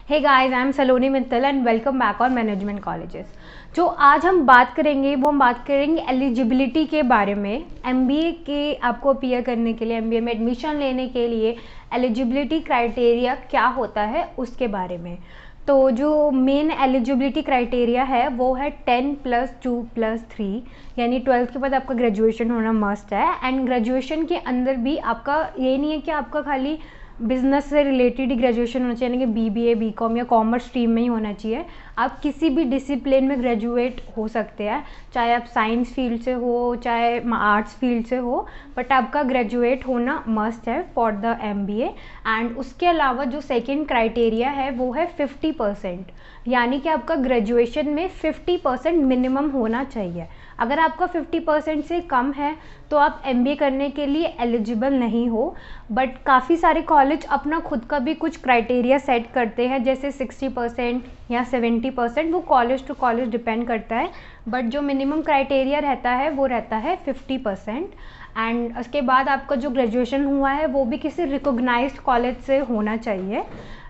Hey guys, I am Saloni Mittal and welcome back on management colleges. जो आज हम बात करेंगे वो हम बात करेंगे एलिजिबिलिटी के बारे में। एमबीए के आपको अपीयर करने के लिए, एमबीए में एडमिशन लेने के लिए एलिजिबिलिटी क्राइटेरिया क्या होता है उसके बारे में। तो जो मेन एलिजिबिलिटी क्राइटेरिया है वो है 10+2+3, यानी 12th के बाद आपका ग्रेजुएशन होना मस्ट है। एंड ग्रेजुएशन के अंदर भी आपका ये नहीं है कि आपका खाली बिजनेस से रिलेटेड ही ग्रेजुएशन होना चाहिए, यानी कि बीबीए, बीकॉम या कॉमर्स स्ट्रीम में ही होना चाहिए। आप किसी भी डिसिप्लिन में ग्रेजुएट हो सकते हैं, चाहे आप साइंस फील्ड से हो चाहे आर्ट्स फील्ड से हो, बट आपका ग्रेजुएट होना मस्ट है फॉर द एमबीए। एंड उसके अलावा जो सेकेंड क्राइटेरिया है वो है 50%, यानी कि आपका ग्रेजुएशन में 50% मिनिमम होना चाहिए। अगर आपका 50% से कम है तो आप एमबीए करने के लिए एलिजिबल नहीं हो। बट काफ़ी सारे कॉलेज अपना खुद का भी कुछ क्राइटेरिया सेट करते हैं, जैसे 60% या 70%, वो कॉलेज टू कॉलेज डिपेंड करता है। बट जो मिनिमम क्राइटेरिया रहता है वो रहता है 50%। एंड उसके बाद आपका जो ग्रेजुएशन हुआ है वो भी किसी रिकॉग्नाइज्ड कॉलेज से होना चाहिए।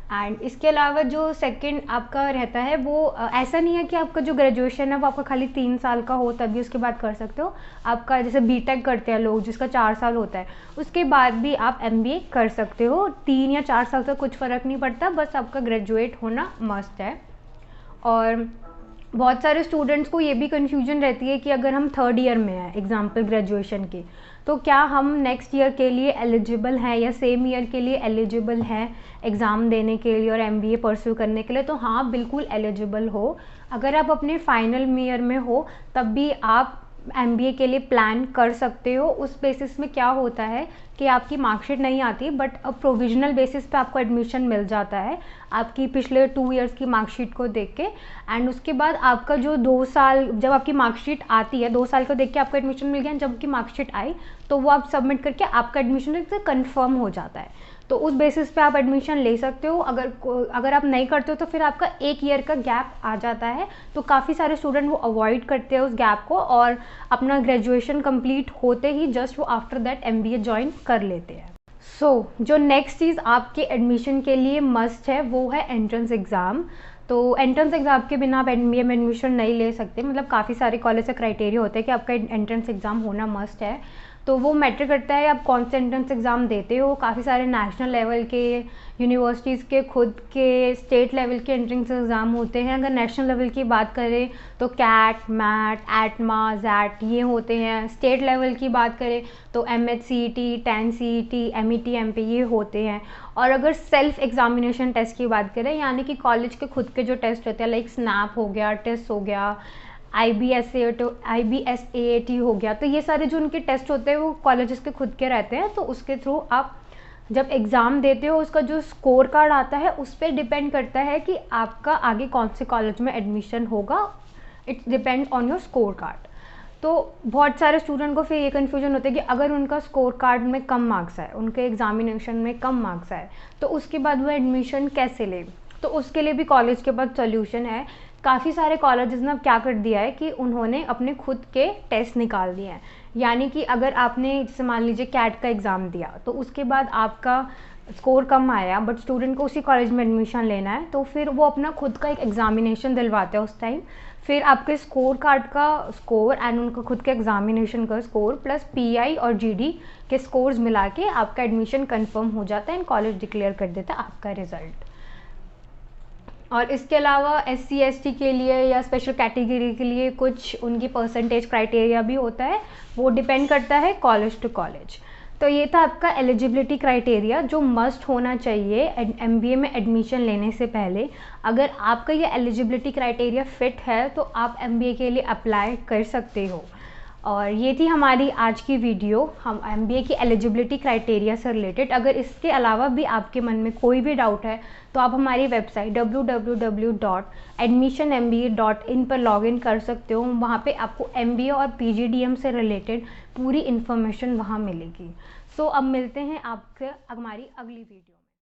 एंड इसके अलावा जो सेकंड आपका रहता है वो ऐसा नहीं है कि आपका जो ग्रेजुएशन है वो आपका खाली 3 साल का हो तभी उसके बाद कर सकते हो। आपका जैसे बीटेक करते हैं लोग जिसका 4 साल होता है, उसके बाद भी आप एमबीए कर सकते हो। 3 या 4 साल से कुछ फ़र्क नहीं पड़ता, बस आपका ग्रेजुएट होना मस्ट है। और बहुत सारे स्टूडेंट्स को ये भी कन्फ्यूजन रहती है कि अगर हम 3rd ईयर में हैं एग्जाम्पल ग्रेजुएशन के, तो क्या हम नेक्स्ट ईयर के लिए एलिजिबल हैं या सेम ईयर के लिए एलिजिबल हैं एग्ज़ाम देने के लिए और एमबीए परस्यू करने के लिए। तो हाँ, बिल्कुल एलिजिबल हो। अगर आप अपने फाइनल ईयर में हो तब भी आप एमबीए के लिए प्लान कर सकते हो। उस बेसिस में क्या होता है कि आपकी मार्कशीट नहीं आती, बट अब प्रोविजनल बेसिस पे आपको एडमिशन मिल जाता है आपकी पिछले 2 ईयर्स की मार्कशीट को देख के। एंड उसके बाद आपका जो 2 साल, जब आपकी मार्कशीट आती है 2 साल को देख के आपको एडमिशन मिल गया, जब आपकी मार्कशीट आई तो वो आप सबमिट करके आपका एडमिशन कंफर्म हो जाता है। तो उस बेसिस पे आप एडमिशन ले सकते हो। अगर आप नहीं करते हो तो फिर आपका 1 ईयर का गैप आ जाता है। तो काफ़ी सारे स्टूडेंट वो अवॉइड करते हैं उस गैप को और अपना ग्रेजुएशन कंप्लीट होते ही जस्ट वो आफ्टर दैट एमबीए ज्वाइन कर लेते हैं। जो नेक्स्ट चीज़ आपके एडमिशन के लिए मस्ट है वो है एंट्रेंस एग्ज़ाम। तो एंट्रेंस एग्ज़ाम के बिना आप एमबीए में एडमिशन नहीं ले सकते। मतलब काफ़ी सारे कॉलेज का क्राइटेरिया होता है कि आपका एंट्रेंस एग्ज़ाम होना मस्ट है। तो वो मैटर करता है आप कौन से एंट्रेंस एग्ज़ाम देते हो। काफ़ी सारे नेशनल लेवल के, यूनिवर्सिटीज़ के खुद के, स्टेट लेवल के एंट्रेंस एग्ज़ाम होते हैं। अगर नेशनल लेवल की बात करें तो कैट, मैट, एटमा, जैट ये होते हैं। स्टेट लेवल की बात करें तो एमएचसीईटी, 10सीईटी, एमईटी, एमपी ये होते हैं। और अगर सेल्फ एग्जामिनेशन टेस्ट की बात करें, यानी कि कॉलेज के खुद के जो टेस्ट होते हैं, लाइक स्नैप हो गया, टेस्ट हो गया, IBSAT हो गया, तो ये सारे जो उनके टेस्ट होते हैं वो कॉलेजेस के खुद के रहते हैं। तो उसके थ्रू आप जब एग्ज़ाम देते हो उसका जो स्कोर कार्ड आता है उस पर डिपेंड करता है कि आपका आगे कौन से कॉलेज में एडमिशन होगा। It's depend on your score card. तो बहुत सारे स्टूडेंट को फिर ये कन्फ्यूजन होता है कि अगर उनका स्कोर कार्ड में कम मार्क्स आए, उनके एग्जामिनेशन में कम मार्क्स आए, तो उसके बाद वो एडमिशन कैसे ले। तो उसके लिए भी कॉलेज के पास सोल्यूशन है। काफ़ी सारे कॉलेजेस ने अब क्या कर दिया है कि उन्होंने अपने खुद के टेस्ट निकाल दिए हैं। यानी कि अगर आपने जैसे मान लीजिए कैट का एग्ज़ाम दिया तो उसके बाद आपका स्कोर कम आया, बट स्टूडेंट को उसी कॉलेज में एडमिशन लेना है, तो फिर वो अपना खुद का एक एग्ज़ामिनेशन दिलवाते हैं उस टाइम। फिर आपके स्कोर कार्ड का स्कोर एंड उनका खुद के एग्ज़ामिनेशन का स्कोर प्लस पीआई और जीडी के स्कोर्स मिला के आपका एडमिशन कंफर्म हो जाता है एंड कॉलेज डिक्लेयर कर देता है आपका रिज़ल्ट। और इसके अलावा SC ST के लिए या स्पेशल कैटेगरी के लिए कुछ उनकी परसेंटेज क्राइटेरिया भी होता है, वो डिपेंड करता है कॉलेज टू कॉलेज। तो ये था आपका एलिजिबिलिटी क्राइटेरिया जो मस्ट होना चाहिए एमबीए में एडमिशन लेने से पहले। अगर आपका ये एलिजिबिलिटी क्राइटेरिया फिट है तो आप एमबीए के लिए अप्लाई कर सकते हो। और ये थी हमारी आज की वीडियो, हम एमबीए की एलिजिबिलिटी क्राइटेरिया से रिलेटेड। अगर इसके अलावा भी आपके मन में कोई भी डाउट है तो आप हमारी वेबसाइट www.admissionmba.in पर लॉगिन कर सकते हो। वहाँ पे आपको एमबीए और पीजीडीएम से रिलेटेड पूरी इन्फॉर्मेशन वहाँ मिलेगी। सो अब मिलते हैं आपसे हमारी अगली वीडियो।